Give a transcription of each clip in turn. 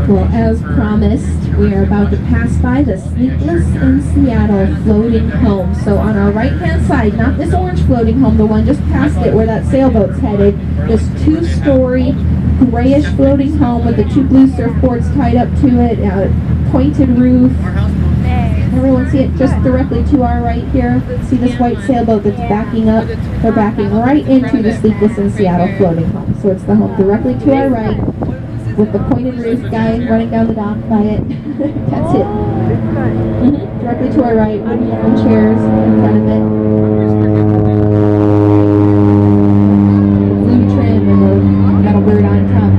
Well, as promised, we are about to pass by the Sleepless in Seattle floating home. So on our right-hand side, not this orange floating home, the one just past it where that sailboat's headed, this two-story grayish floating home with the two blue surfboards tied up to it, pointed roof. Everyone see it just directly to our right here? See this white sailboat that's backing up? We're backing right into the Sleepless in Seattle floating home. So it's the home directly to our right with the pointed roof guy running down the dock by it. That's it. Directly to our right, wooden lawn chairs in front of it. Blue trim and the metal bird on top.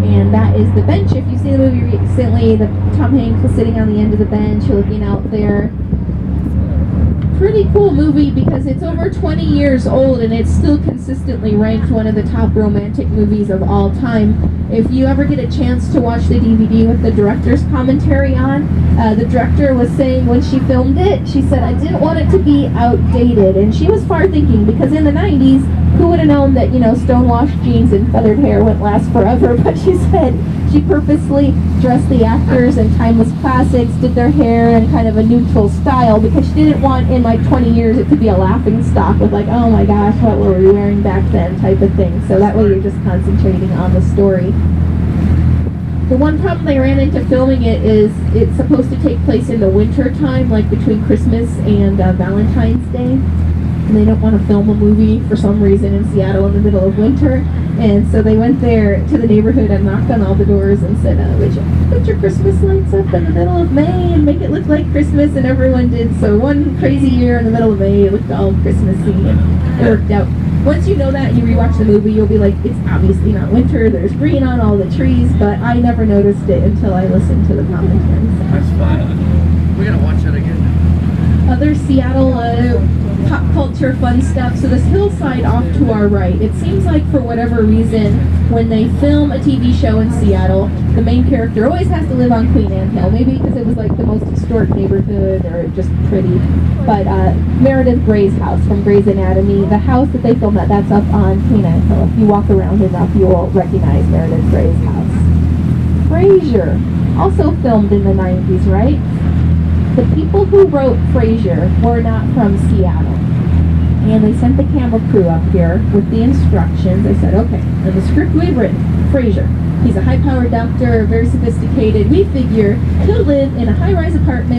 And that is the bench. If you've seen the movie recently, Tom Hanks was sitting on the end of the bench looking out there. Pretty cool movie because it's over 20 years old and it's still consistently ranked one of the top romantic movies of all time. If you ever get a chance to watch the DVD with the director's commentary on, the director was saying when she filmed it, she said, I didn't want it to be outdated. And she was far thinking because in the 90s, who would have known that, stonewashed jeans and feathered hair wouldn't last forever? But she said she purposely dressed the actors in timeless classics, did their hair in kind of a neutral style because she didn't want in like 20 years it to be a laughing stock with like, oh my gosh, what were we wearing back then type of thing. So that way you're just concentrating on the story. The one problem they ran into filming it is it's supposed to take place in the winter time, like between Christmas and Valentine's Day. And they don't want to film a movie for some reason in Seattle in the middle of winter. And so they went there to the neighborhood and knocked on all the doors and said, would you put your Christmas lights up in the middle of May and make it look like Christmas? And everyone did. So one crazy year in the middle of May, it looked all Christmassy and it worked out. Once you know that and you rewatch the movie, you'll be like, it's obviously not winter. There's green on all the trees. But I never noticed it until I listened to the commentary. That's fun. We gotta watch that again. Other Seattle pop culture fun stuff. So this hillside off to our right, it seems like for whatever reason, when they film a TV show in Seattle, the main character always has to live on Queen Anne Hill. Maybe because it was like the most historic neighborhood or just pretty. But Meredith Grey's house from Grey's Anatomy, the house that they filmed that's up on Queen Anne Hill. If you walk around enough, you will recognize Meredith Grey's house. Frasier, also filmed in the 90s, right? The people who wrote Frasier were not from Seattle. And they sent the camera crew up here with the instructions. They said, okay, and the script we've written, Frasier. He's a high-powered doctor, very sophisticated. We figure he'll live in a high-rise apartment